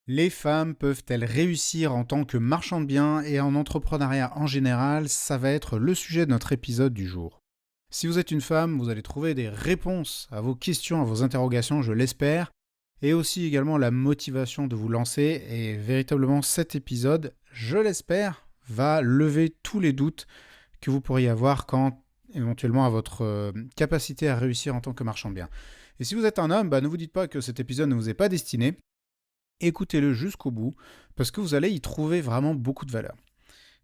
Les femmes peuvent-elles réussir en tant que marchands de biens et en entrepreneuriat en général? Ça va être le sujet de notre épisode du jour. Si vous êtes une femme, vous allez trouver des réponses à vos questions, à vos interrogations, je l'espère, et aussi également la motivation de vous lancer. Et véritablement, cet épisode, je l'espère, va lever tous les doutes que vous pourriez avoir quant éventuellement à votre capacité à réussir en tant que marchand de biens. Et si vous êtes un homme, ne vous dites pas que cet épisode ne vous est pas destiné. Écoutez-le jusqu'au bout, parce que vous allez y trouver vraiment beaucoup de valeur.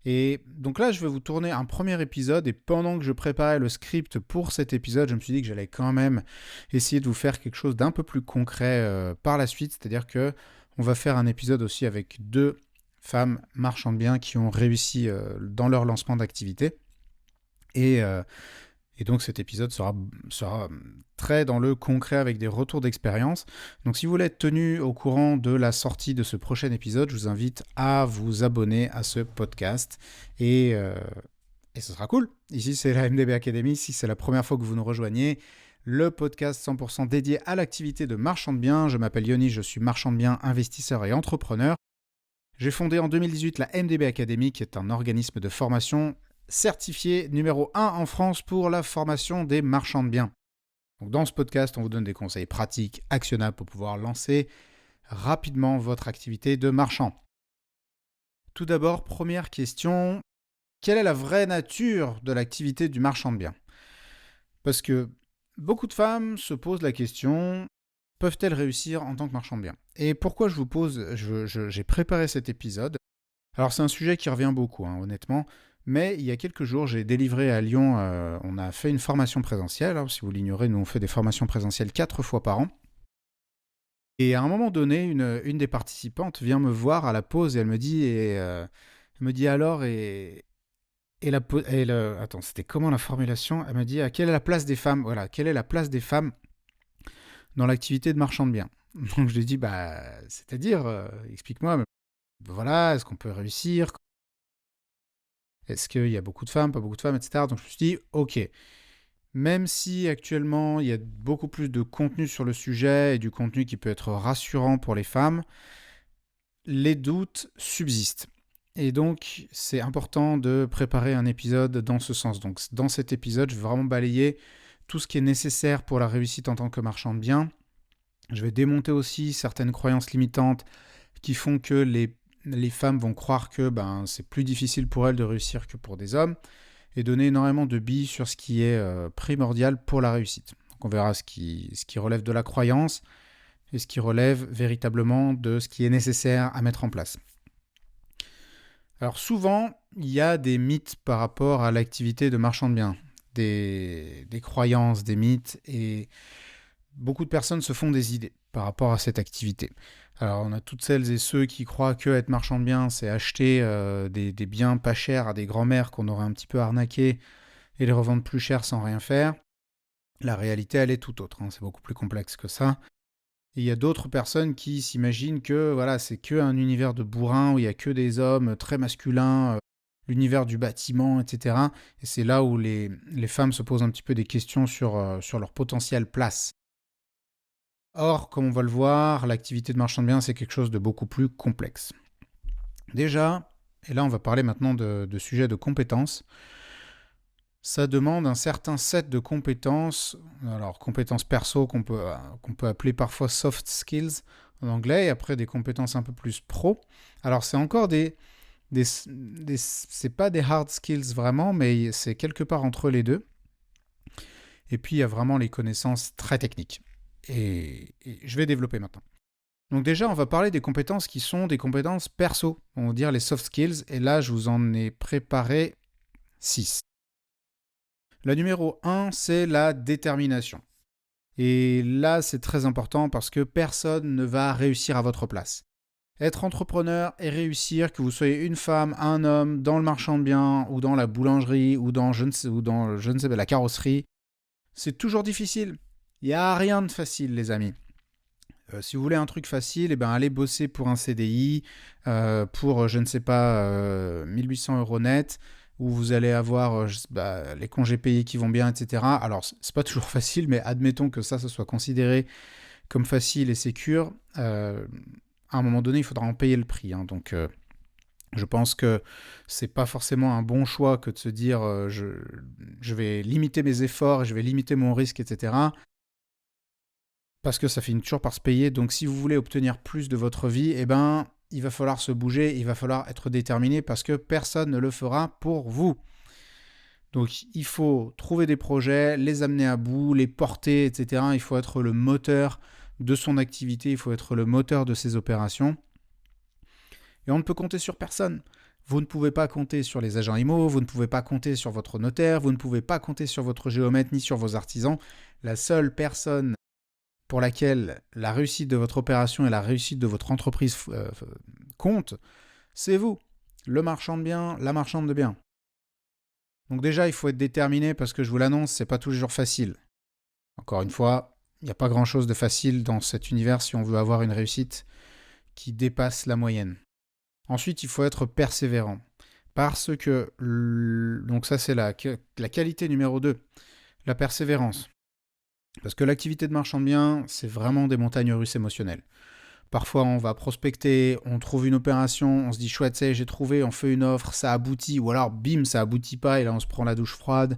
Et donc là, je vais vous tourner un premier épisode, et pendant que je préparais le script pour cet épisode, je me suis dit que j'allais quand même essayer de vous faire quelque chose d'un peu plus concret par la suite, c'est-à-dire que on va faire un épisode aussi avec deux femmes marchands de biens qui ont réussi dans leur lancement d'activité. Et donc cet épisode sera très dans le concret avec des retours d'expérience. Donc si vous voulez être tenu au courant de la sortie de ce prochain épisode, je vous invite à vous abonner à ce podcast. Et ce sera cool. Ici c'est la MDB Academy, si c'est la première fois que vous nous rejoignez. Le podcast 100% dédié à l'activité de marchand de biens. Je m'appelle Yoni, je suis marchand de biens, investisseur et entrepreneur. J'ai fondé en 2018 la MDB Academy, qui est un organisme de formation certifié numéro 1 en France pour la formation des marchands de biens. Donc dans ce podcast, on vous donne des conseils pratiques, actionnables pour pouvoir lancer rapidement votre activité de marchand. Tout d'abord, première question, quelle est la vraie nature de l'activité du marchand de biens? Parce que beaucoup de femmes se posent la question, peuvent-elles réussir en tant que marchand de biens? Et pourquoi je vous pose, j'ai préparé cet épisode. Alors c'est un sujet qui revient beaucoup, honnêtement, mais il y a quelques jours, j'ai délivré à Lyon, on a fait une formation présentielle. Si vous l'ignorez, nous on fait des formations présentielles 4 fois par an. Et à un moment donné, une des participantes vient me voir à la pause et elle me dit alors, attends, c'était comment la formulation? Elle me dit, quelle est la place des femmes? Voilà, quelle est la place des femmes dans l'activité de marchand de biens? Donc je lui ai dit, c'est-à-dire, explique-moi, voilà, est-ce qu'on peut réussir? Est-ce qu'il y a beaucoup de femmes, pas beaucoup de femmes, etc. Donc je me suis dit, ok, même si actuellement il y a beaucoup plus de contenu sur le sujet et du contenu qui peut être rassurant pour les femmes, les doutes subsistent. Et donc c'est important de préparer un épisode dans ce sens. Donc dans cet épisode, je vais vraiment balayer tout ce qui est nécessaire pour la réussite en tant que marchand de biens. Je vais démonter aussi certaines croyances limitantes qui font que les femmes vont croire que c'est plus difficile pour elles de réussir que pour des hommes, et donner énormément de billes sur ce qui est primordial pour la réussite. Donc on verra ce qui relève de la croyance et ce qui relève véritablement de ce qui est nécessaire à mettre en place. Alors souvent, il y a des mythes par rapport à l'activité de marchand de biens, des croyances, des mythes, et beaucoup de personnes se font des idées par rapport à cette activité. Alors, on a toutes celles et ceux qui croient que être marchand de biens, c'est acheter des biens pas chers à des grands-mères qu'on aurait un petit peu arnaqués et les revendre plus cher sans rien faire. La réalité, elle est tout autre. C'est beaucoup plus complexe que ça. Et il y a d'autres personnes qui s'imaginent que voilà, c'est qu'un univers de bourrin où il n'y a que des hommes très masculins, l'univers du bâtiment, etc. Et c'est là où les femmes se posent un petit peu des questions sur leur potentielle place. Or, comme on va le voir, l'activité de marchand de biens, c'est quelque chose de beaucoup plus complexe. Déjà, et là on va parler maintenant de sujets de compétences, ça demande un certain set de compétences, alors compétences perso qu'on peut appeler parfois soft skills en anglais, et après des compétences un peu plus pro. Alors c'est encore c'est pas des hard skills vraiment, mais c'est quelque part entre les deux. Et puis il y a vraiment les connaissances très techniques. Et je vais développer maintenant. Donc déjà, on va parler des compétences qui sont des compétences perso, on va dire les soft skills, et là, je vous en ai préparé 6. La numéro 1, c'est la détermination. Et là, c'est très important parce que personne ne va réussir à votre place. Être entrepreneur et réussir, que vous soyez une femme, un homme, dans le marchand de biens, ou dans la boulangerie, ou dans, je ne sais pas, la carrosserie, c'est toujours difficile. Il n'y a rien de facile, les amis. Si vous voulez un truc facile, allez bosser pour un CDI, pour, je ne sais pas, 1800 € net, où vous allez avoir les congés payés qui vont bien, etc. Alors, c'est pas toujours facile, mais admettons que ça soit considéré comme facile et sécure. à un moment donné, il faudra en payer le prix, hein. Donc, je pense que c'est pas forcément un bon choix que de se dire je vais limiter mes efforts, et je vais limiter mon risque, etc. Parce que ça finit toujours par se payer. Donc si vous voulez obtenir plus de votre vie, eh ben, il va falloir se bouger, il va falloir être déterminé parce que personne ne le fera pour vous. Donc il faut trouver des projets, les amener à bout, les porter, etc. Il faut être le moteur de son activité, il faut être le moteur de ses opérations. Et on ne peut compter sur personne. Vous ne pouvez pas compter sur les agents IMO, vous ne pouvez pas compter sur votre notaire, vous ne pouvez pas compter sur votre géomètre ni sur vos artisans. La seule personne pour laquelle la réussite de votre opération et la réussite de votre entreprise compte, c'est vous, le marchand de biens, la marchande de biens. Donc déjà, il faut être déterminé parce que je vous l'annonce, c'est pas toujours facile. Encore une fois, il n'y a pas grand-chose de facile dans cet univers si on veut avoir une réussite qui dépasse la moyenne. Ensuite, il faut être persévérant. Parce que, donc ça c'est la qualité numéro 2, la persévérance. Parce que l'activité de marchand de biens, c'est vraiment des montagnes russes émotionnelles. Parfois, on va prospecter, on trouve une opération, on se dit chouette, ça y est, j'ai trouvé, on fait une offre, ça aboutit, ou alors bim, ça aboutit pas, et là on se prend la douche froide.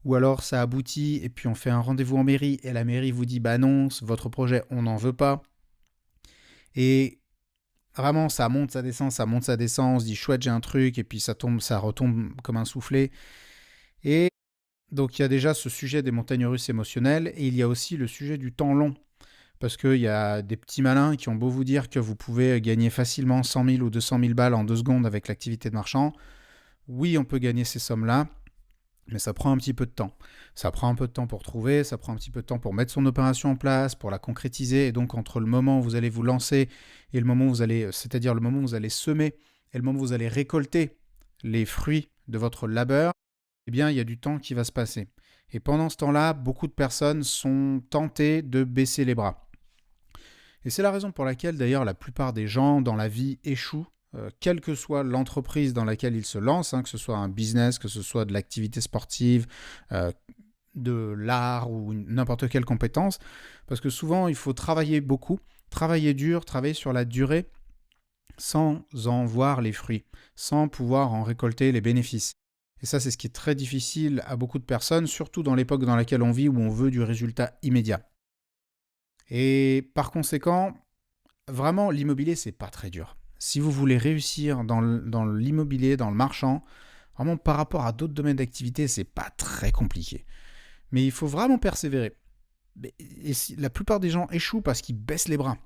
Ou alors ça aboutit, et puis on fait un rendez-vous en mairie, et la mairie vous dit bah non, votre projet, on n'en veut pas. Et vraiment, ça monte, ça descend, on se dit chouette, j'ai un truc, et puis ça tombe, ça retombe comme un soufflet. Et donc il y a déjà ce sujet des montagnes russes émotionnelles, et il y a aussi le sujet du temps long. Parce qu'il y a des petits malins qui ont beau vous dire que vous pouvez gagner facilement 100 000 ou 200 000 balles en 2 secondes avec l'activité de marchand. Oui, on peut gagner ces sommes-là, mais ça prend un petit peu de temps. Ça prend un peu de temps pour trouver, ça prend un petit peu de temps pour mettre son opération en place, pour la concrétiser. Et donc, entre le moment où vous allez vous lancer et le moment où vous allez, c'est-à-dire le moment où vous allez semer et le moment où vous allez récolter les fruits de votre labeur, eh bien, il y a du temps qui va se passer. Et pendant ce temps-là, beaucoup de personnes sont tentées de baisser les bras. Et c'est la raison pour laquelle, d'ailleurs, la plupart des gens dans la vie échouent, quelle que soit l'entreprise dans laquelle ils se lancent, que ce soit un business, que ce soit de l'activité sportive, de l'art ou n'importe quelle compétence. Parce que souvent, il faut travailler beaucoup, travailler dur, travailler sur la durée, sans en voir les fruits, sans pouvoir en récolter les bénéfices. Et ça, c'est ce qui est très difficile à beaucoup de personnes, surtout dans l'époque dans laquelle on vit, où on veut du résultat immédiat. Et par conséquent, vraiment, l'immobilier, c'est pas très dur. Si vous voulez réussir dans l'immobilier, dans le marchand, vraiment par rapport à d'autres domaines d'activité, c'est pas très compliqué. Mais il faut vraiment persévérer. Et la plupart des gens échouent parce qu'ils baissent les bras.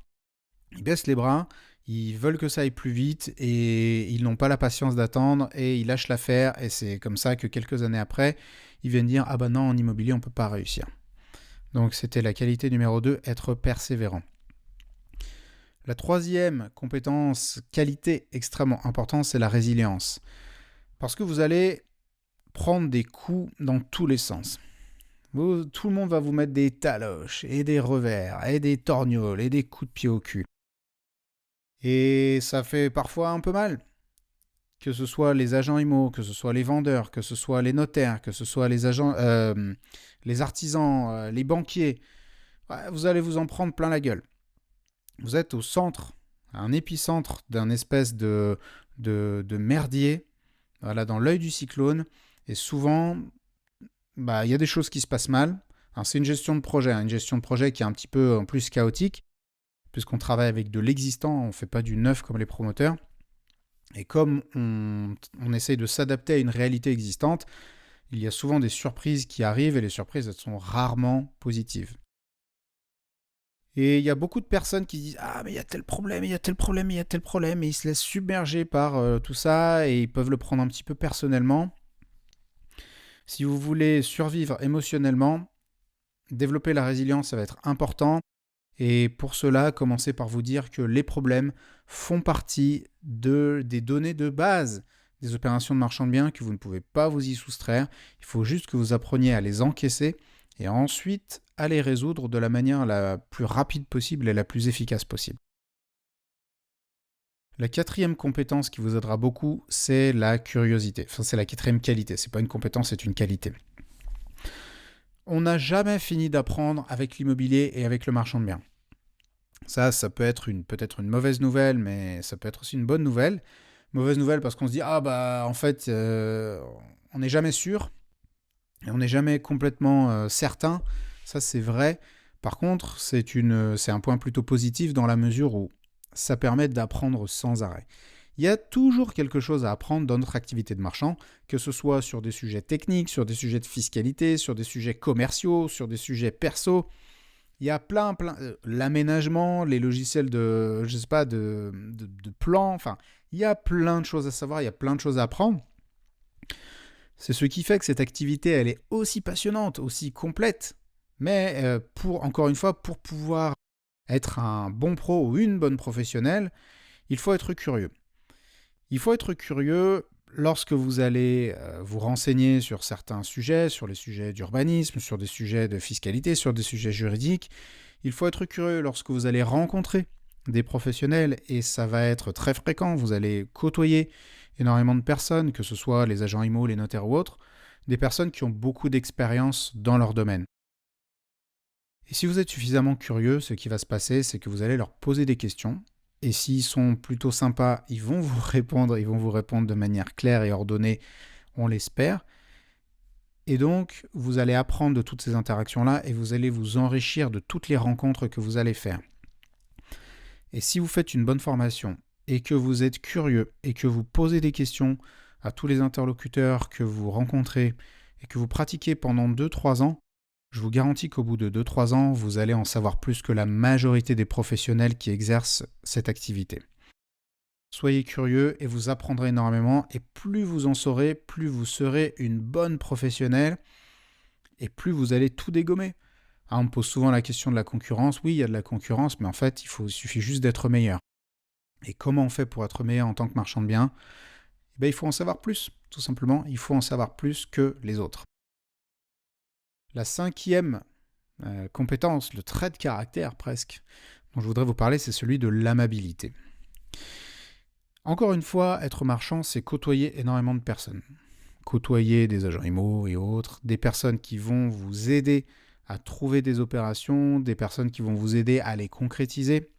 Ils baissent les bras, ils veulent que ça aille plus vite et ils n'ont pas la patience d'attendre et ils lâchent l'affaire. Et c'est comme ça que quelques années après, ils viennent dire « Ah ben non, en immobilier, on ne peut pas réussir ». Donc c'était la qualité numéro 2, être persévérant. La troisième compétence, qualité extrêmement importante, c'est la résilience. Parce que vous allez prendre des coups dans tous les sens. Tout le monde va vous mettre des taloches, et des revers, et des torgnoles, et des coups de pied au cul. Et ça fait parfois un peu mal. Que ce soit les agents IMO, que ce soit les vendeurs, que ce soit les notaires, que ce soit les agents, les artisans, les banquiers. Vous allez vous en prendre plein la gueule. Vous êtes au centre, un épicentre d'un espèce de merdier, voilà, dans l'œil du cyclone. Et souvent, il y a des choses qui se passent mal. Alors, c'est une gestion de projet, une gestion de projet qui est un petit peu en plus chaotique, puisqu'on travaille avec de l'existant, on ne fait pas du neuf comme les promoteurs. Et comme on essaye de s'adapter à une réalité existante, il y a souvent des surprises qui arrivent et les surprises, elles sont rarement positives. Et il y a beaucoup de personnes qui disent « Ah, mais il y a tel problème, il y a tel problème, il y a tel problème » et ils se laissent submerger par tout ça et ils peuvent le prendre un petit peu personnellement. Si vous voulez survivre émotionnellement, développer la résilience, ça va être important. Et pour cela, commencez par vous dire que les problèmes font partie des données de base des opérations de marchand de biens, que vous ne pouvez pas vous y soustraire. Il faut juste que vous appreniez à les encaisser et ensuite à les résoudre de la manière la plus rapide possible et la plus efficace possible. La quatrième compétence qui vous aidera beaucoup, c'est la curiosité. Enfin, c'est la quatrième qualité. Ce n'est pas une compétence, c'est une qualité. On n'a jamais fini d'apprendre avec l'immobilier et avec le marchand de biens. Ça peut être peut-être une mauvaise nouvelle, mais ça peut être aussi une bonne nouvelle. Mauvaise nouvelle parce qu'on se dit: «Ah bah, en fait, on n'est jamais sûr et on n'est jamais complètement, certain». Ça, c'est vrai. Par contre, c'est un point plutôt positif dans la mesure où ça permet d'apprendre sans arrêt. Il y a toujours quelque chose à apprendre dans notre activité de marchand, que ce soit sur des sujets techniques, sur des sujets de fiscalité, sur des sujets commerciaux, sur des sujets perso. Il y a plein, l'aménagement, les logiciels de, je sais pas, de plan, enfin, il y a plein de choses à savoir, il y a plein de choses à apprendre. C'est ce qui fait que cette activité, elle est aussi passionnante, aussi complète. Mais encore une fois, pour pouvoir être un bon pro ou une bonne professionnelle, il faut être curieux. Il faut être curieux lorsque vous allez vous renseigner sur certains sujets, sur les sujets d'urbanisme, sur des sujets de fiscalité, sur des sujets juridiques. Il faut être curieux lorsque vous allez rencontrer des professionnels, et ça va être très fréquent. Vous allez côtoyer énormément de personnes, que ce soit les agents IMO, les notaires ou autres, des personnes qui ont beaucoup d'expérience dans leur domaine. Et si vous êtes suffisamment curieux, ce qui va se passer, c'est que vous allez leur poser des questions. Et s'ils sont plutôt sympas, ils vont vous répondre de manière claire et ordonnée, on l'espère. Et donc, vous allez apprendre de toutes ces interactions-là et vous allez vous enrichir de toutes les rencontres que vous allez faire. Et si vous faites une bonne formation et que vous êtes curieux et que vous posez des questions à tous les interlocuteurs que vous rencontrez et que vous pratiquez pendant 2-3 ans, je vous garantis qu'au bout de 2-3 ans, vous allez en savoir plus que la majorité des professionnels qui exercent cette activité. Soyez curieux et vous apprendrez énormément, et plus vous en saurez, plus vous serez une bonne professionnelle et plus vous allez tout dégommer. On me pose souvent la question de la concurrence. Oui, il y a de la concurrence, mais en fait, il suffit juste d'être meilleur. Et comment on fait pour être meilleur en tant que marchand de biens ? Il faut en savoir plus, tout simplement. Il faut en savoir plus que les autres. La cinquième compétence, le trait de caractère presque, dont je voudrais vous parler, c'est celui de l'amabilité. Encore une fois, être marchand, c'est côtoyer énormément de personnes. Côtoyer des agents IMO et autres, des personnes qui vont vous aider à trouver des opérations, des personnes qui vont vous aider à les concrétiser.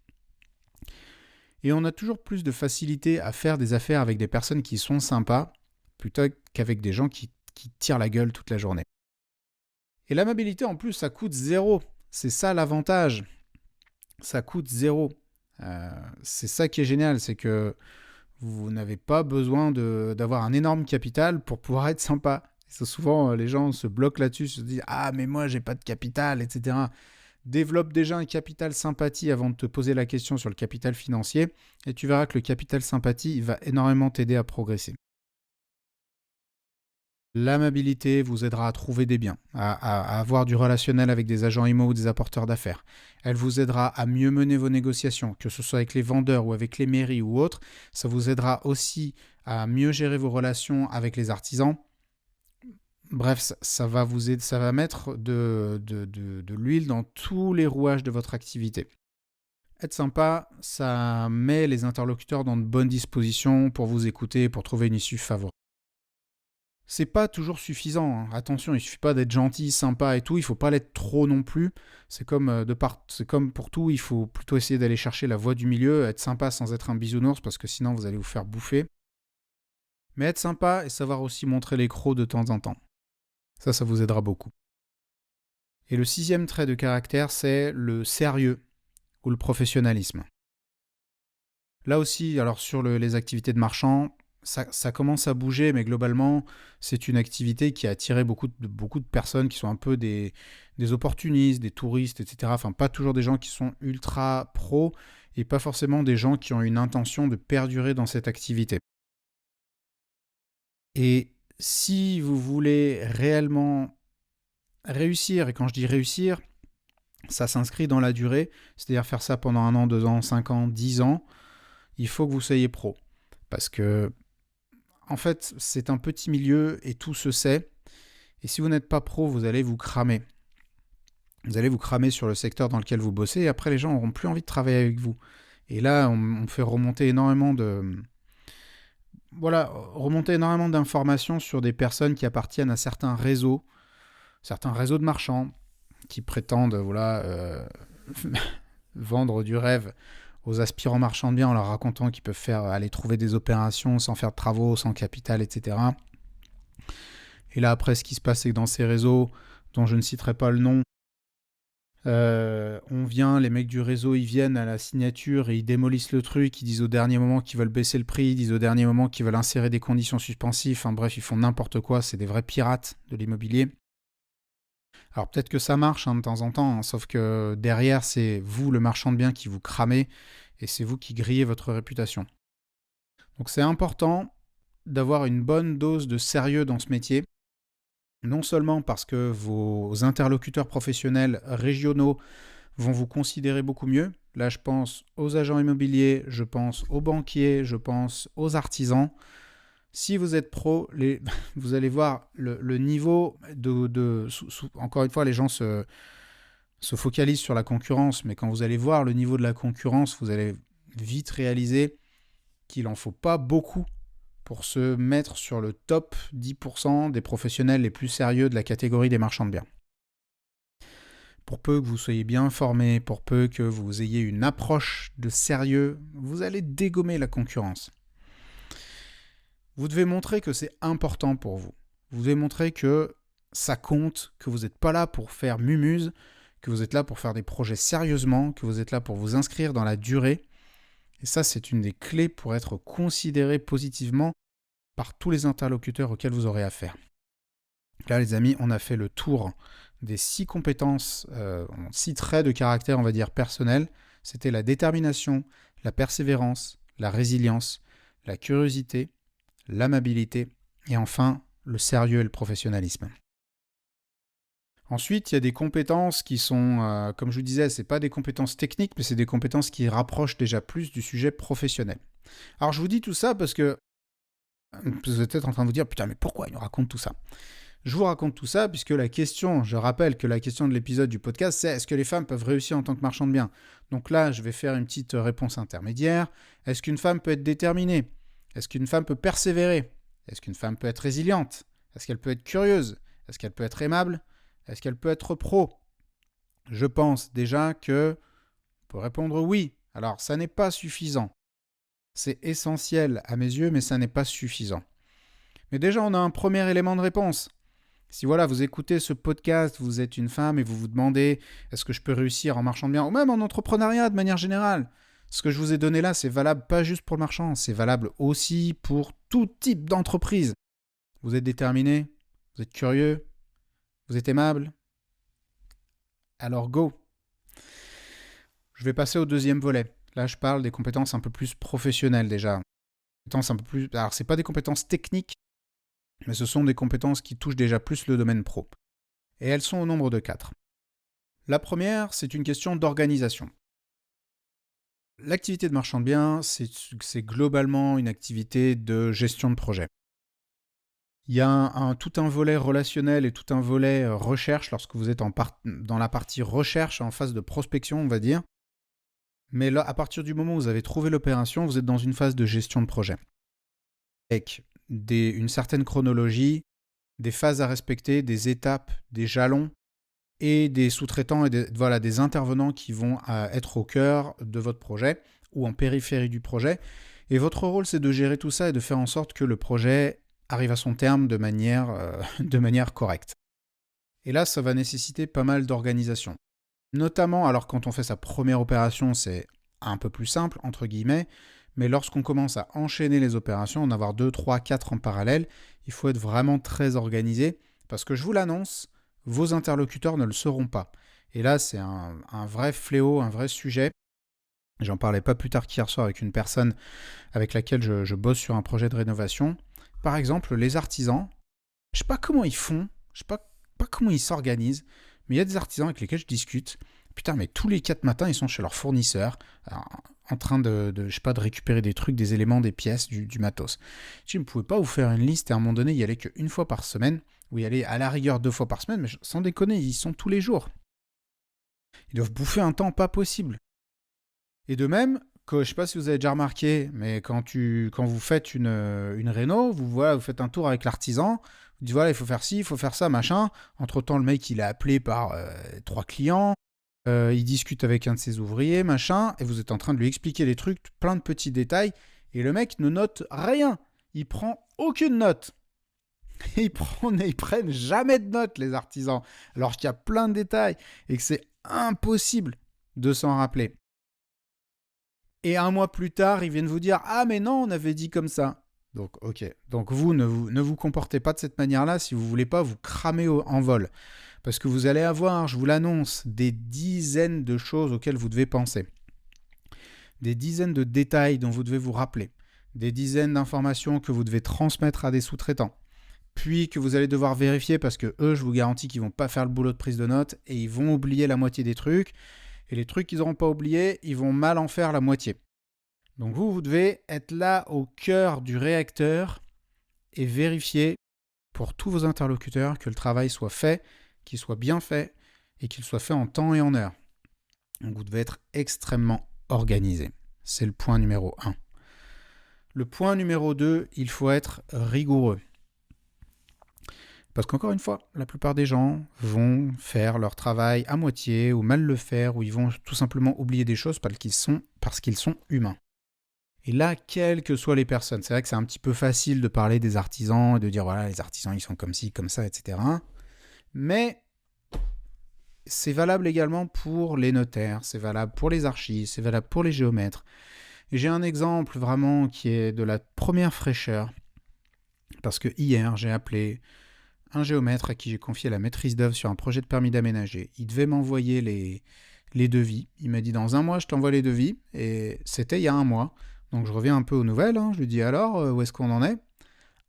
Et on a toujours plus de facilité à faire des affaires avec des personnes qui sont sympas, plutôt qu'avec des gens qui tirent la gueule toute la journée. Et l'amabilité, en plus, ça coûte zéro. C'est ça l'avantage. Ça coûte zéro. C'est ça qui est génial, c'est que vous n'avez pas besoin d'avoir un énorme capital pour pouvoir être sympa. Et souvent, les gens se bloquent là-dessus, se disent « Ah, mais moi, j'ai pas de capital, etc. » Développe déjà un capital sympathie avant de te poser la question sur le capital financier, et tu verras que le capital sympathie, il va énormément t'aider à progresser. L'amabilité vous aidera à trouver des biens, à avoir du relationnel avec des agents IMO ou des apporteurs d'affaires. Elle vous aidera à mieux mener vos négociations, que ce soit avec les vendeurs ou avec les mairies ou autres. Ça vous aidera aussi à mieux gérer vos relations avec les artisans. Bref, ça va vous aider, ça va mettre de l'huile dans tous les rouages de votre activité. Être sympa, ça met les interlocuteurs dans de bonnes dispositions pour vous écouter, pour trouver une issue favorable. C'est pas toujours suffisant, hein. Attention, il suffit pas d'être gentil, sympa et tout, il faut pas l'être trop non plus. C'est comme, c'est comme pour tout, il faut plutôt essayer d'aller chercher la voie du milieu, être sympa sans être un bisounours, parce que sinon vous allez vous faire bouffer. Mais être sympa et savoir aussi montrer les crocs de temps en temps. Ça vous aidera beaucoup. Et le sixième trait de caractère, c'est le sérieux ou le professionnalisme. Là aussi, alors sur les activités de marchand, ça commence à bouger, mais globalement, c'est une activité qui a attiré beaucoup de personnes qui sont un peu des opportunistes, des touristes, etc. Enfin, pas toujours des gens qui sont ultra pros et pas forcément des gens qui ont une intention de perdurer dans cette activité. Et si vous voulez réellement réussir, et quand je dis réussir, ça s'inscrit dans la durée, c'est-à-dire faire ça pendant 1 an, 2 ans, 5 ans, 10 ans, il faut que vous soyez pro. Parce que en fait, c'est un petit milieu et tout se sait. Et si vous n'êtes pas pro, vous allez vous cramer. Vous allez vous cramer sur le secteur dans lequel vous bossez et après, les gens n'auront plus envie de travailler avec vous. Et là, on fait remonter énormément remonter énormément d'informations sur des personnes qui appartiennent à certains réseaux de marchands qui prétendent, vendre du rêve aux aspirants marchands de biens en leur racontant qu'ils peuvent aller trouver des opérations sans faire de travaux, sans capital, etc. Et là, après, ce qui se passe, c'est que dans ces réseaux, dont je ne citerai pas le nom, les mecs du réseau, ils viennent à la signature et ils démolissent le truc, ils disent au dernier moment qu'ils veulent baisser le prix, ils disent au dernier moment qu'ils veulent insérer des conditions suspensives, enfin bref, ils font n'importe quoi, c'est des vrais pirates de l'immobilier. Alors peut-être que ça marche de temps en temps, sauf que derrière, c'est vous, le marchand de biens, qui vous cramez et c'est vous qui grillez votre réputation. Donc c'est important d'avoir une bonne dose de sérieux dans ce métier, non seulement parce que vos interlocuteurs professionnels régionaux vont vous considérer beaucoup mieux. Là, je pense aux agents immobiliers, je pense aux banquiers, je pense aux artisans. Si vous êtes pro, vous allez voir le niveau encore une fois, les gens se focalisent sur la concurrence, mais quand vous allez voir le niveau de la concurrence, vous allez vite réaliser qu'il n'en faut pas beaucoup pour se mettre sur le top 10% des professionnels les plus sérieux de la catégorie des marchands de biens. Pour peu que vous soyez bien formé, pour peu que vous ayez une approche de sérieux, vous allez dégommer la concurrence. Vous devez montrer que c'est important pour vous. Vous devez montrer que ça compte, que vous n'êtes pas là pour faire mumuse, que vous êtes là pour faire des projets sérieusement, que vous êtes là pour vous inscrire dans la durée. Et ça, c'est une des clés pour être considéré positivement par tous les interlocuteurs auxquels vous aurez affaire. Là, les amis, on a fait le tour des 6 compétences, 6 traits de caractère, on va dire, personnels. C'était la détermination, la persévérance, la résilience, la curiosité, l'amabilité et enfin, le sérieux et le professionnalisme. Ensuite, il y a des compétences qui sont, comme je vous disais, ce n'est pas des compétences techniques, mais c'est des compétences qui rapprochent déjà plus du sujet professionnel. Alors, je vous dis tout ça parce que vous êtes peut-être en train de vous dire « Putain, mais pourquoi il nous raconte tout ça ?» Je vous raconte tout ça puisque je rappelle que la question de l'épisode du podcast, c'est « Est-ce que les femmes peuvent réussir en tant que marchands de biens ?» Donc là, je vais faire une petite réponse intermédiaire. Est-ce qu'une femme peut être déterminée ? Est-ce qu'une femme peut persévérer ? Est-ce qu'une femme peut être résiliente ? Est-ce qu'elle peut être curieuse ? Est-ce qu'elle peut être aimable ? Est-ce qu'elle peut être pro ? Je pense déjà que on peut répondre oui. Alors, ça n'est pas suffisant. C'est essentiel à mes yeux, mais ça n'est pas suffisant. Mais déjà, on a un premier élément de réponse. Si voilà, vous écoutez ce podcast, vous êtes une femme et vous vous demandez est-ce que je peux réussir en marchand de biens ou même en entrepreneuriat de manière générale. Ce que je vous ai donné là, c'est valable pas juste pour le marchand, c'est valable aussi pour tout type d'entreprise. Vous êtes déterminé, vous êtes curieux, vous êtes aimable. Alors go. Je vais passer au deuxième volet. Là, je parle des compétences un peu plus professionnelles déjà. Alors, ce n'est pas des compétences techniques, mais ce sont des compétences qui touchent déjà plus le domaine pro. Et elles sont au nombre de 4. La première, c'est une question d'organisation. L'activité de marchand de biens, c'est globalement une activité de gestion de projet. Il y a tout un volet relationnel et tout un volet recherche lorsque vous êtes dans la partie recherche, en phase de prospection, on va dire. Mais là, à partir du moment où vous avez trouvé l'opération, vous êtes dans une phase de gestion de projet. Avec une certaine chronologie, des phases à respecter, des étapes, des jalons et des sous-traitants et des intervenants qui vont être au cœur de votre projet ou en périphérie du projet. Et votre rôle, c'est de gérer tout ça et de faire en sorte que le projet arrive à son terme de manière correcte. Et là, ça va nécessiter pas mal d'organisation. Notamment, alors quand on fait sa première opération, c'est un peu plus simple, entre guillemets, mais lorsqu'on commence à enchaîner les opérations, en avoir 2, 3, 4 en parallèle, il faut être vraiment très organisé, parce que je vous l'annonce, vos interlocuteurs ne le seront pas. Et là, c'est un vrai fléau, un vrai sujet. J'en parlais pas plus tard qu'hier soir avec une personne avec laquelle je bosse sur un projet de rénovation. Par exemple, les artisans, je ne sais pas comment ils font, je ne sais pas comment ils s'organisent, mais il y a des artisans avec lesquels je discute. Putain, mais tous les 4 matins, ils sont chez leur fournisseur, en train de récupérer des trucs, des éléments, des pièces, du matos. Je ne pouvais pas vous faire une liste et à un moment donné, y aller qu'une fois par semaine, ou y aller à la rigueur 2 fois par semaine, mais sans déconner, ils sont tous les jours. Ils doivent bouffer un temps pas possible. Et de même, je ne sais pas si vous avez déjà remarqué, mais quand vous faites une réno, vous faites un tour avec l'artisan, vous dites voilà, il faut faire ci, il faut faire ça, machin. Entre-temps, le mec, il est appelé par 3 clients. il discute avec un de ses ouvriers, machin, et vous êtes en train de lui expliquer les trucs, plein de petits détails, et le mec ne note rien. Il prend aucune note. Ils prennent jamais de notes, les artisans, alors qu'il y a plein de détails et que c'est impossible de s'en rappeler. Et un mois plus tard, ils viennent vous dire « Ah mais non, on avait dit comme ça ». Donc ok, donc vous ne vous comportez pas de cette manière-là si vous ne voulez pas vous cramer en vol. Parce que vous allez avoir, je vous l'annonce, des dizaines de choses auxquelles vous devez penser. Des dizaines de détails dont vous devez vous rappeler. Des dizaines d'informations que vous devez transmettre à des sous-traitants. Puis que vous allez devoir vérifier parce que eux, je vous garantis qu'ils vont pas faire le boulot de prise de notes et ils vont oublier la moitié des trucs. Et les trucs qu'ils n'auront pas oubliés, ils vont mal en faire la moitié. Donc vous devez être là au cœur du réacteur et vérifier pour tous vos interlocuteurs que le travail soit fait, qu'il soit bien fait et qu'il soit fait en temps et en heure. Donc vous devez être extrêmement organisé. C'est le point numéro 1. Le point numéro 2, il faut être rigoureux. Parce qu'encore une fois, la plupart des gens vont faire leur travail à moitié ou mal le faire ou ils vont tout simplement oublier des choses parce qu'ils sont humains. Et là, quelles que soient les personnes, c'est vrai que c'est un petit peu facile de parler des artisans et de dire voilà, les artisans ils sont comme ci, comme ça, etc. Mais c'est valable également pour les notaires, c'est valable pour les archives, c'est valable pour les géomètres. Et j'ai un exemple vraiment qui est de la première fraîcheur. Parce que hier, j'ai appelé un géomètre à qui j'ai confié la maîtrise d'œuvre sur un projet de permis d'aménager. Il devait m'envoyer les devis. Il m'a dit dans un mois, je t'envoie les devis. Et c'était il y a un mois. Donc je reviens un peu aux nouvelles. Je lui dis alors, où est-ce qu'on en est?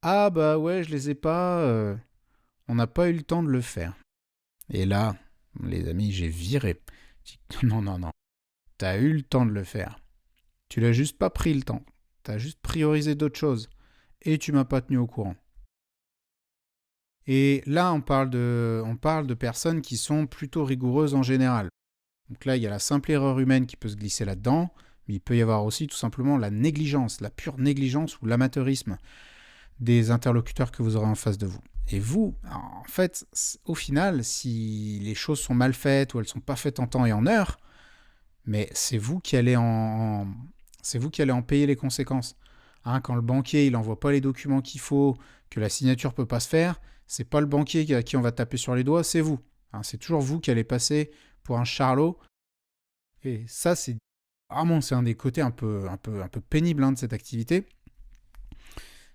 Ah bah ouais, je les ai pas. On n'a pas eu le temps de le faire. Et là, les amis, j'ai viré. J'ai dit, non. T'as eu le temps de le faire. Tu l'as juste pas pris le temps. T'as juste priorisé d'autres choses. Et tu m'as pas tenu au courant. Et là, on parle de personnes qui sont plutôt rigoureuses en général. Donc là, il y a la simple erreur humaine qui peut se glisser là-dedans, mais il peut y avoir aussi tout simplement la négligence, la pure négligence ou l'amateurisme des interlocuteurs que vous aurez en face de vous. Et vous, en fait, au final, si les choses sont mal faites ou elles ne sont pas faites en temps et en heure, mais c'est vous qui allez en payer les conséquences. Quand le banquier il n'envoie pas les documents qu'il faut, que la signature ne peut pas se faire, c'est pas le banquier à qui on va taper sur les doigts, c'est vous. C'est toujours vous qui allez passer pour un charlot. Et ça, c'est un des côtés un peu pénibles de cette activité.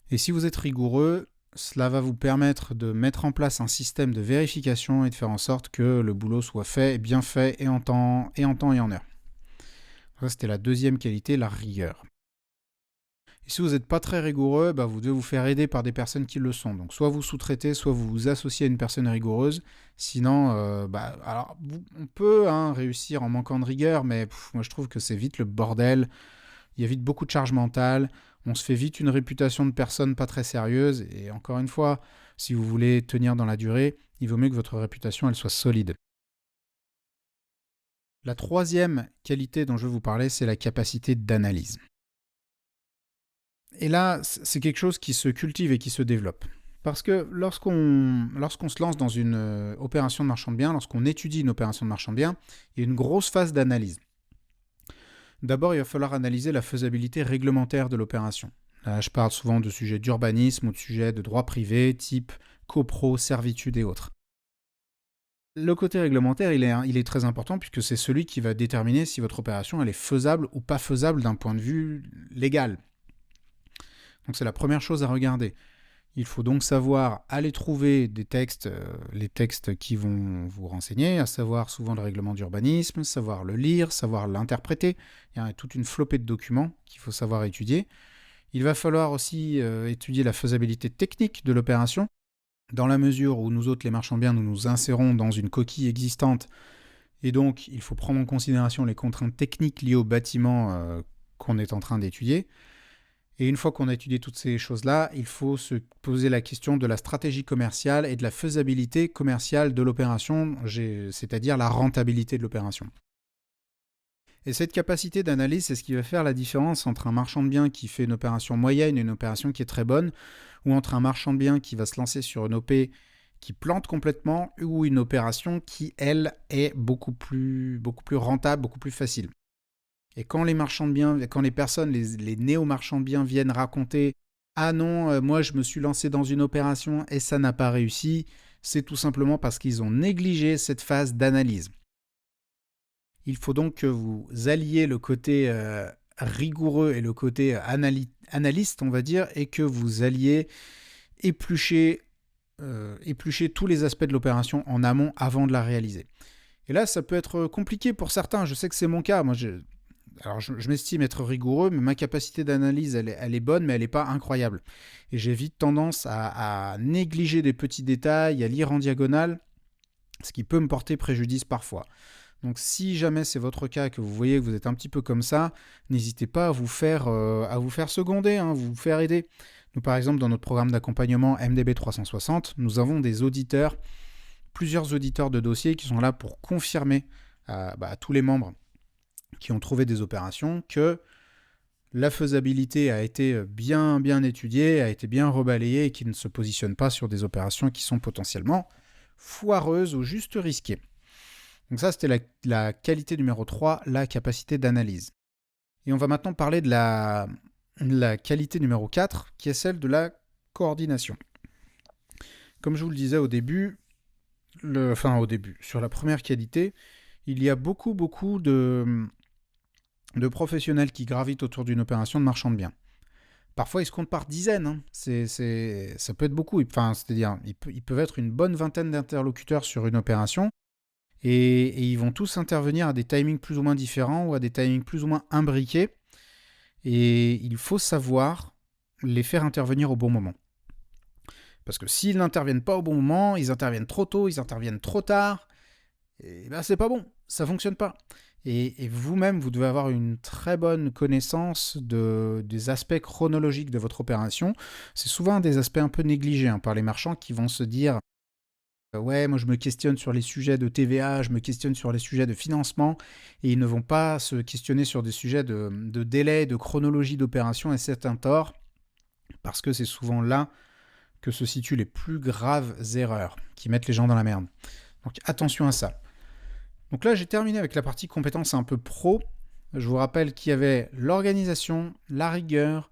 Et si vous êtes rigoureux, cela va vous permettre de mettre en place un système de vérification et de faire en sorte que le boulot soit fait, bien fait et en temps et en heure. Ça, c'était la deuxième qualité, la rigueur. Et si vous n'êtes pas très rigoureux, vous devez vous faire aider par des personnes qui le sont. Donc soit vous sous-traitez, soit vous vous associez à une personne rigoureuse. Sinon, alors on peut réussir en manquant de rigueur, mais moi je trouve que c'est vite le bordel. Il y a vite beaucoup de charge mentale. On se fait vite une réputation de personne pas très sérieuse. Et encore une fois, si vous voulez tenir dans la durée, il vaut mieux que votre réputation elle soit solide. La troisième qualité dont je vais vous parler, c'est la capacité d'analyse. Et là, c'est quelque chose qui se cultive et qui se développe. Parce que lorsqu'on se lance dans une opération de marchand de biens, lorsqu'on étudie une opération de marchand de biens, il y a une grosse phase d'analyse. D'abord, il va falloir analyser la faisabilité réglementaire de l'opération. Là, je parle souvent de sujets d'urbanisme ou de sujets de droit privé, type copro, servitude et autres. Le côté réglementaire, il est très important puisque c'est celui qui va déterminer si votre opération elle est faisable ou pas faisable d'un point de vue légal. Donc c'est la première chose à regarder. Il faut donc savoir aller trouver des textes, les textes qui vont vous renseigner, à savoir souvent le règlement d'urbanisme, savoir le lire, savoir l'interpréter. Il y a toute une flopée de documents qu'il faut savoir étudier. Il va falloir aussi étudier la faisabilité technique de l'opération, dans la mesure où nous autres, les marchands de biens, nous nous insérons dans une coquille existante. Et donc, il faut prendre en considération les contraintes techniques liées au bâtiment qu'on est en train d'étudier. Et une fois qu'on a étudié toutes ces choses-là, il faut se poser la question de la stratégie commerciale et de la faisabilité commerciale de l'opération, c'est-à-dire la rentabilité de l'opération. Et cette capacité d'analyse, c'est ce qui va faire la différence entre un marchand de biens qui fait une opération moyenne et une opération qui est très bonne, ou entre un marchand de biens qui va se lancer sur une OP qui plante complètement ou une opération qui, elle, est beaucoup plus rentable, beaucoup plus facile. Et quand les marchands de biens, quand les personnes, les néo-marchands de biens viennent raconter «Ah non, moi je me suis lancé dans une opération et ça n'a pas réussi», c'est tout simplement parce qu'ils ont négligé cette phase d'analyse. Il faut donc que vous alliez le côté rigoureux et le côté analyste, on va dire, et que vous alliez éplucher, éplucher tous les aspects de l'opération en amont avant de la réaliser. Et là, ça peut être compliqué pour certains. Je sais que c'est mon cas. Moi, je m'estime être rigoureux, mais ma capacité d'analyse, elle est bonne, mais elle n'est pas incroyable. Et j'ai vite tendance à négliger des petits détails, à lire en diagonale, ce qui peut me porter préjudice parfois. Donc si jamais c'est votre cas, que vous voyez que vous êtes un petit peu comme ça, n'hésitez pas à vous faire seconder, vous faire aider. Nous, par exemple, dans notre programme d'accompagnement MDB 360, nous avons des auditeurs, plusieurs auditeurs de dossiers qui sont là pour confirmer à tous les membres qui ont trouvé des opérations que la faisabilité a été bien étudiée, a été bien rebalayée et qu'ils ne se positionnent pas sur des opérations qui sont potentiellement foireuses ou juste risquées. Donc ça, c'était la qualité numéro 3, la capacité d'analyse. Et on va maintenant parler de la qualité numéro 4, qui est celle de la coordination. Comme je vous le disais au début, sur la première qualité, il y a beaucoup de professionnels qui gravitent autour d'une opération de marchand de biens. Parfois, ils se comptent par dizaines. Ça peut être beaucoup. C'est-à-dire, ils peuvent être une bonne vingtaine d'interlocuteurs sur une opération. Et ils vont tous intervenir à des timings plus ou moins différents ou à des timings plus ou moins imbriqués. Et il faut savoir les faire intervenir au bon moment. Parce que s'ils n'interviennent pas au bon moment, ils interviennent trop tôt, ils interviennent trop tard, et ben c'est pas bon, ça fonctionne pas. Et vous-même, vous devez avoir une très bonne connaissance des aspects chronologiques de votre opération. C'est souvent des aspects un peu négligés par les marchands qui vont se dire ouais, moi je me questionne sur les sujets de TVA, je me questionne sur les sujets de financement, et ils ne vont pas se questionner sur des sujets de délai, de chronologie d'opération, et c'est un tort, parce que c'est souvent là que se situent les plus graves erreurs qui mettent les gens dans la merde. Donc attention à ça. Donc là, j'ai terminé avec la partie compétences un peu pro. Je vous rappelle qu'il y avait l'organisation, la rigueur,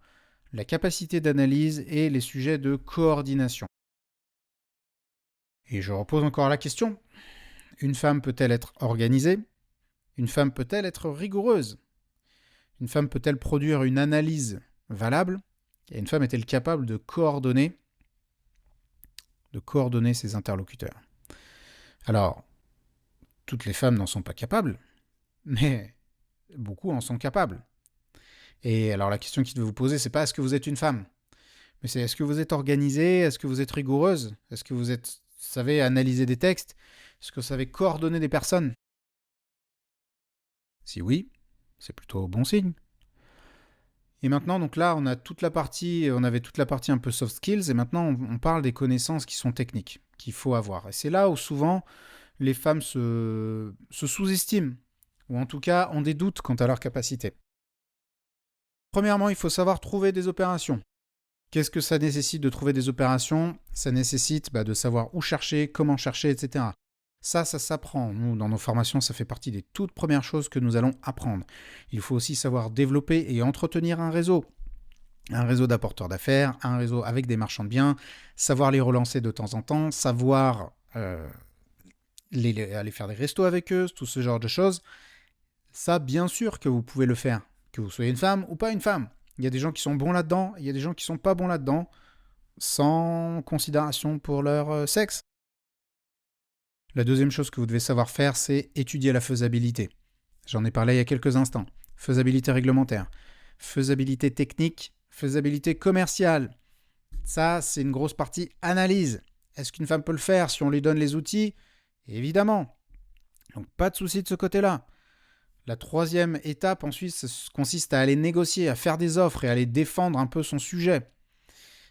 la capacité d'analyse et les sujets de coordination. Et je repose encore la question. Une femme peut-elle être organisée? Une femme peut-elle être rigoureuse? Une femme peut-elle produire une analyse valable? Et une femme est-elle capable de coordonner ses interlocuteurs? Alors, toutes les femmes n'en sont pas capables, mais beaucoup en sont capables. Et alors la question qui devait vous poser, c'est pas est-ce que vous êtes une femme, mais c'est est-ce que vous êtes organisée, est-ce que vous êtes rigoureuse, est-ce que vous savez analyser des textes, est-ce que vous savez coordonner des personnes? Si oui, c'est plutôt bon signe. Et maintenant, donc là, on avait toute la partie un peu soft skills, et maintenant on parle des connaissances qui sont techniques, qu'il faut avoir. Et c'est là où souvent les femmes se sous-estiment, ou en tout cas ont des doutes quant à leur capacité. Premièrement, il faut savoir trouver des opérations. Qu'est-ce que ça nécessite de trouver des opérations? Ça nécessite de savoir où chercher, comment chercher, etc. Ça s'apprend. Nous, dans nos formations, ça fait partie des toutes premières choses que nous allons apprendre. Il faut aussi savoir développer et entretenir un réseau d'apporteurs d'affaires, un réseau avec des marchands de biens, savoir les relancer de temps en temps, savoir aller faire des restos avec eux, tout ce genre de choses. Ça, bien sûr que vous pouvez le faire, que vous soyez une femme ou pas une femme. Il y a des gens qui sont bons là-dedans, il y a des gens qui sont pas bons là-dedans, sans considération pour leur sexe. La deuxième chose que vous devez savoir faire, c'est étudier la faisabilité. J'en ai parlé il y a quelques instants. Faisabilité réglementaire, faisabilité technique, faisabilité commerciale. Ça, c'est une grosse partie analyse. Est-ce qu'une femme peut le faire si on lui donne les outils? Évidemment. Donc pas de souci de ce côté-là. La troisième étape ensuite, ça consiste à aller négocier, à faire des offres et à aller défendre un peu son sujet.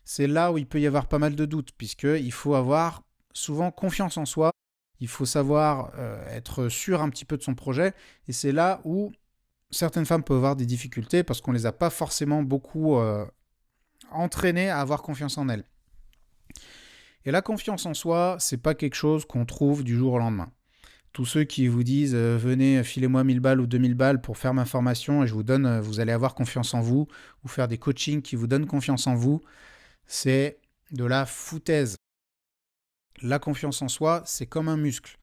C'est là où il peut y avoir pas mal de doutes, puisqu'il faut avoir souvent confiance en soi. Il faut savoir être sûr un petit peu de son projet. Et c'est là où certaines femmes peuvent avoir des difficultés parce qu'on ne les a pas forcément beaucoup entraînées à avoir confiance en elles. Et la confiance en soi, c'est pas quelque chose qu'on trouve du jour au lendemain. Tous ceux qui vous disent venez, filez-moi 1000 balles ou 2000 balles pour faire ma formation et je vous donne, vous allez avoir confiance en vous, ou faire des coachings qui vous donnent confiance en vous, c'est de la foutaise. La confiance en soi, c'est comme un muscle.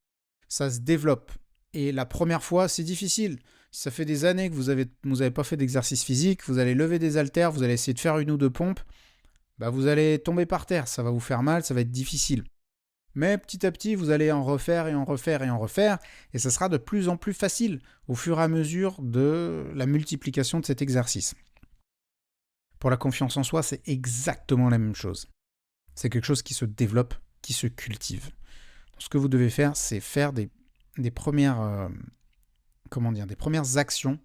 Ça se développe. Et la première fois, c'est difficile. Si ça fait des années que vous avez pas fait d'exercice physique, vous allez lever des haltères, vous allez essayer de faire une ou deux pompes, bah vous allez tomber par terre, ça va vous faire mal, ça va être difficile. Mais petit à petit, vous allez en refaire et en refaire et en refaire, et ça sera de plus en plus facile au fur et à mesure de la multiplication de cet exercice. Pour la confiance en soi, c'est exactement la même chose. C'est quelque chose qui se développe, qui se cultive. Donc, ce que vous devez faire, c'est faire des premières, des premières actions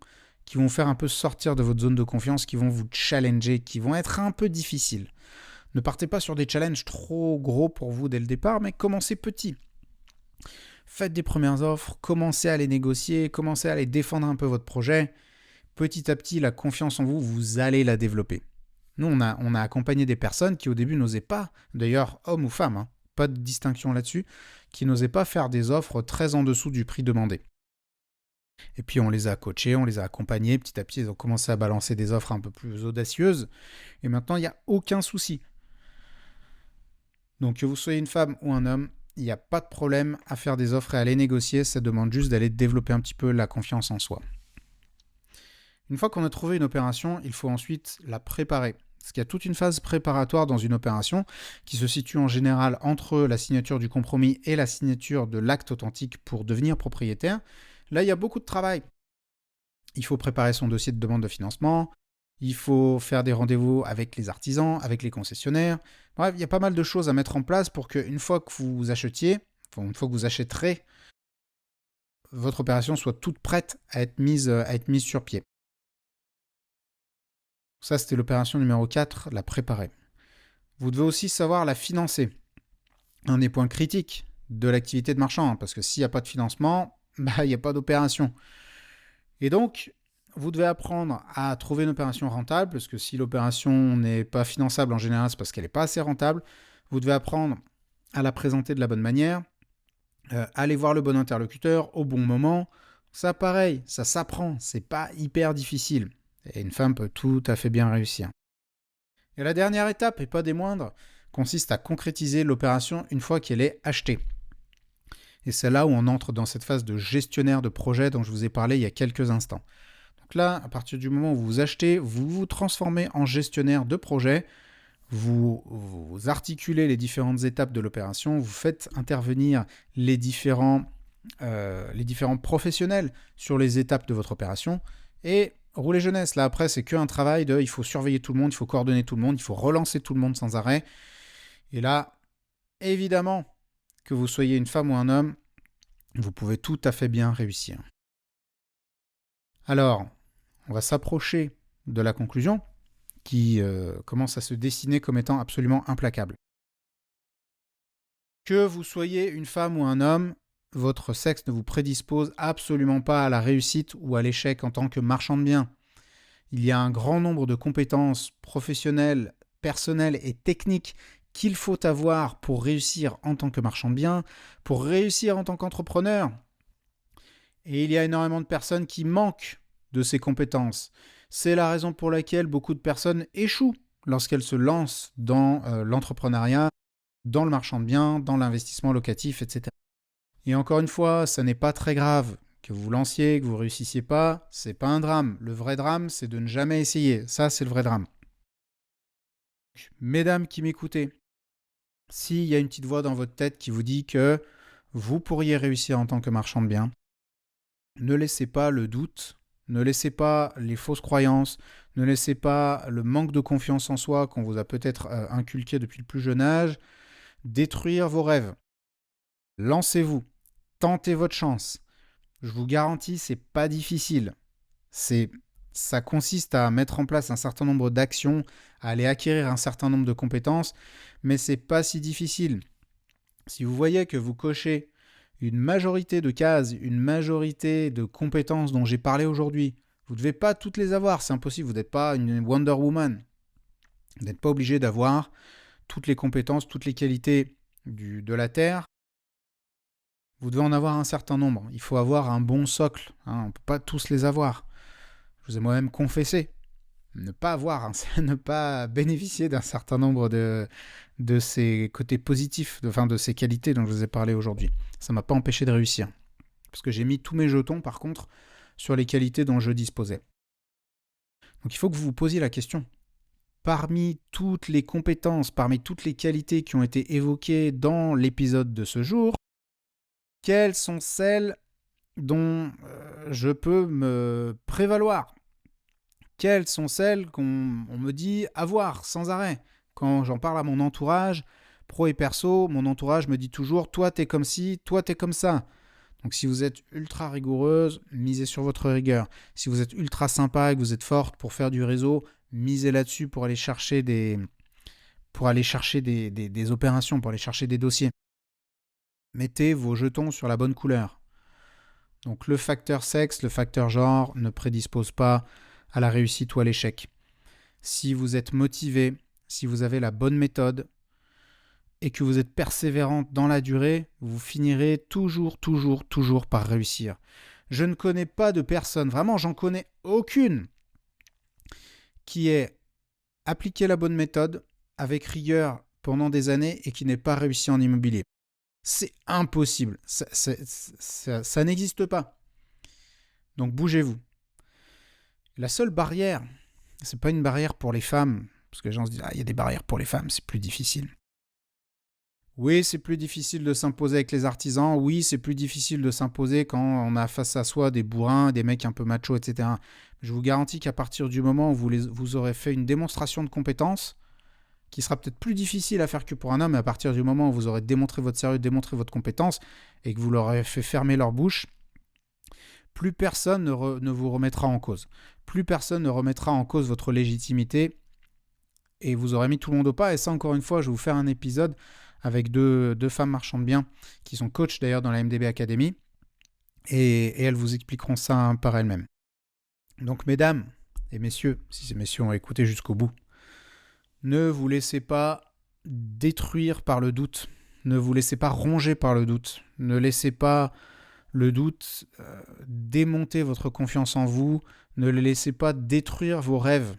qui vont faire un peu sortir de votre zone de confiance, qui vont vous challenger, qui vont être un peu difficiles. Ne partez pas sur des challenges trop gros pour vous dès le départ, mais commencez petit. Faites des premières offres, commencez à les négocier, commencez à les défendre un peu votre projet. Petit à petit, la confiance en vous, vous allez la développer. Nous, on a accompagné des personnes qui au début n'osaient pas, d'ailleurs hommes ou femmes, pas de distinction là-dessus, qui n'osaient pas faire des offres très en dessous du prix demandé. Et puis on les a coachés, on les a accompagnés, petit à petit ils ont commencé à balancer des offres un peu plus audacieuses, et maintenant il n'y a aucun souci. Donc que vous soyez une femme ou un homme, il n'y a pas de problème à faire des offres et à les négocier, ça demande juste d'aller développer un petit peu la confiance en soi. Une fois qu'on a trouvé une opération, il faut ensuite la préparer. Parce qu'il y a toute une phase préparatoire dans une opération qui se situe en général entre la signature du compromis et la signature de l'acte authentique pour devenir propriétaire. Là, il y a beaucoup de travail. Il faut préparer son dossier de demande de financement, il faut faire des rendez-vous avec les artisans, avec les concessionnaires. Bref, il y a pas mal de choses à mettre en place pour qu'une fois que vous achetiez, une fois que vous achèterez, votre opération soit toute prête à être mise sur pied. Ça, c'était l'opération numéro 4, la préparer. Vous devez aussi savoir la financer. Un des points critiques de l'activité de marchand, parce que s'il n'y a pas de financement, il n'y a pas d'opération. Et donc, vous devez apprendre à trouver une opération rentable, parce que si l'opération n'est pas finançable en général, c'est parce qu'elle n'est pas assez rentable. Vous devez apprendre à la présenter de la bonne manière, aller voir le bon interlocuteur au bon moment. Ça, pareil, ça s'apprend, c'est pas hyper difficile. Et une femme peut tout à fait bien réussir. Et la dernière étape, et pas des moindres, consiste à concrétiser l'opération une fois qu'elle est achetée. Et c'est là où on entre dans cette phase de gestionnaire de projet dont je vous ai parlé il y a quelques instants. Donc là, à partir du moment où vous achetez, vous vous transformez en gestionnaire de projet, vous articulez les différentes étapes de l'opération, vous faites intervenir les différents professionnels sur les étapes de votre opération, et rouler jeunesse, là après c'est qu'un travail il faut surveiller tout le monde, il faut coordonner tout le monde, il faut relancer tout le monde sans arrêt. Et là, évidemment, que vous soyez une femme ou un homme, vous pouvez tout à fait bien réussir. Alors, on va s'approcher de la conclusion qui commence à se dessiner comme étant absolument implacable. Que vous soyez une femme ou un homme, votre sexe ne vous prédispose absolument pas à la réussite ou à l'échec en tant que marchand de biens. Il y a un grand nombre de compétences professionnelles, personnelles et techniques qu'il faut avoir pour réussir en tant que marchand de biens, pour réussir en tant qu'entrepreneur. Et il y a énormément de personnes qui manquent de ces compétences. C'est la raison pour laquelle beaucoup de personnes échouent lorsqu'elles se lancent dans l'entrepreneuriat, dans le marchand de biens, dans l'investissement locatif, etc. Et encore une fois, ça n'est pas très grave. Que vous lanciez, que vous réussissiez pas, c'est pas un drame. Le vrai drame, c'est de ne jamais essayer. Ça, c'est le vrai drame. Mesdames qui m'écoutez, s'il y a une petite voix dans votre tête qui vous dit que vous pourriez réussir en tant que marchand de biens, ne laissez pas le doute, ne laissez pas les fausses croyances, ne laissez pas le manque de confiance en soi qu'on vous a peut-être inculqué depuis le plus jeune âge détruire vos rêves. Lancez-vous, tentez votre chance. Je vous garantis, c'est pas difficile. Ça consiste à mettre en place un certain nombre d'actions, à aller acquérir un certain nombre de compétences, mais c'est pas si difficile. Si vous voyez que vous cochez une majorité de cases, une majorité de compétences dont j'ai parlé aujourd'hui, vous ne devez pas toutes les avoir, c'est impossible, vous n'êtes pas une Wonder Woman. Vous n'êtes pas obligé d'avoir toutes les compétences, toutes les qualités de la Terre, vous devez en avoir un certain nombre. Il faut avoir un bon socle, hein, on ne peut pas tous les avoir. Je vous ai moi-même confessé. Ne pas avoir, ne pas bénéficier d'un certain nombre de ces côtés positifs, de ces qualités dont je vous ai parlé aujourd'hui. Ça ne m'a pas empêché de réussir. Parce que j'ai mis tous mes jetons, par contre, sur les qualités dont je disposais. Donc il faut que vous vous posiez la question. Parmi toutes les compétences, parmi toutes les qualités qui ont été évoquées dans l'épisode de ce jour, quelles sont celles dont je peux me prévaloir? Quelles sont celles qu'on me dit avoir sans arrêt? Quand j'en parle à mon entourage, pro et perso, mon entourage me dit toujours « toi t'es comme ci, toi t'es comme ça ». Donc si vous êtes ultra rigoureuse, misez sur votre rigueur. Si vous êtes ultra sympa et que vous êtes forte pour faire du réseau, misez là-dessus pour aller chercher des opérations, pour aller chercher des dossiers. Mettez vos jetons sur la bonne couleur. Donc le facteur sexe, le facteur genre ne prédispose pas à la réussite ou à l'échec. Si vous êtes motivé, si vous avez la bonne méthode et que vous êtes persévérante dans la durée, vous finirez toujours par réussir. Je ne connais pas de personne, vraiment j'en connais aucune, qui ait appliqué la bonne méthode avec rigueur pendant des années et qui n'ait pas réussi en immobilier. C'est impossible, ça n'existe pas. Donc bougez-vous. La seule barrière, c'est pas une barrière pour les femmes, parce que les gens se disent « il y a des barrières pour les femmes, c'est plus difficile ». Oui, c'est plus difficile de s'imposer avec les artisans. Oui, c'est plus difficile de s'imposer quand on a face à soi des bourrins, des mecs un peu machos, etc. Je vous garantis qu'à partir du moment où vous aurez fait une démonstration de compétence, qui sera peut-être plus difficile à faire que pour un homme, mais à partir du moment où vous aurez démontré votre sérieux, démontré votre compétence, et que vous leur aurez fait fermer leur bouche, plus personne ne vous remettra en cause. Plus personne ne remettra en cause votre légitimité, et vous aurez mis tout le monde au pas. Et ça, encore une fois, je vais vous faire un épisode avec deux femmes marchands de biens, qui sont coachs d'ailleurs dans la MDB Academy, et elles vous expliqueront ça par elles-mêmes. Donc mesdames et messieurs, si ces messieurs ont écouté jusqu'au bout, ne vous laissez pas détruire par le doute, ne vous laissez pas ronger par le doute, ne laissez pas le doute démonter votre confiance en vous, ne laissez pas détruire vos rêves.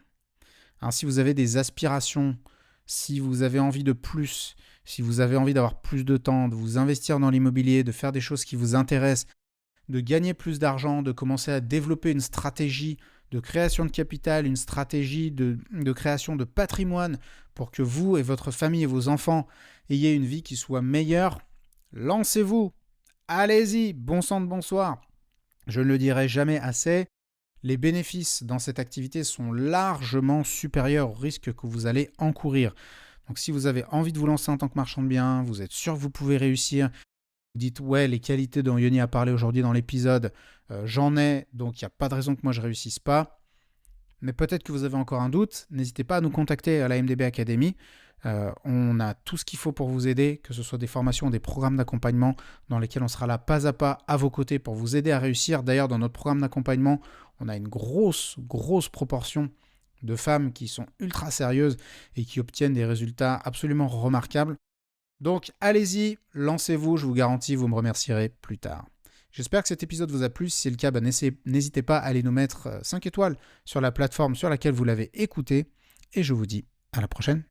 Hein, si vous avez des aspirations, si vous avez envie de plus, si vous avez envie d'avoir plus de temps, de vous investir dans l'immobilier, de faire des choses qui vous intéressent, de gagner plus d'argent, de commencer à développer une stratégie de création de capital, une stratégie de création de patrimoine pour que vous et votre famille et vos enfants ayez une vie qui soit meilleure, lancez-vous, allez-y, bon sang de bonsoir. Je ne le dirai jamais assez, les bénéfices dans cette activité sont largement supérieurs aux risques que vous allez encourir. Donc si vous avez envie de vous lancer en tant que marchand de biens, vous êtes sûr que vous pouvez réussir, vous dites ouais, les qualités dont Yoni a parlé aujourd'hui dans l'épisode, j'en ai, donc il n'y a pas de raison que moi je ne réussisse pas. Mais peut-être que vous avez encore un doute, n'hésitez pas à nous contacter à la MDB Academy. On a tout ce qu'il faut pour vous aider, que ce soit des formations, des programmes d'accompagnement dans lesquels on sera là pas à pas à vos côtés pour vous aider à réussir. D'ailleurs, dans notre programme d'accompagnement, on a une grosse proportion de femmes qui sont ultra sérieuses et qui obtiennent des résultats absolument remarquables. Donc allez-y, lancez-vous, je vous garantis, vous me remercierez plus tard. J'espère que cet épisode vous a plu. Si c'est le cas, n'hésitez pas à aller nous mettre 5 étoiles sur la plateforme sur laquelle vous l'avez écouté. Et je vous dis à la prochaine.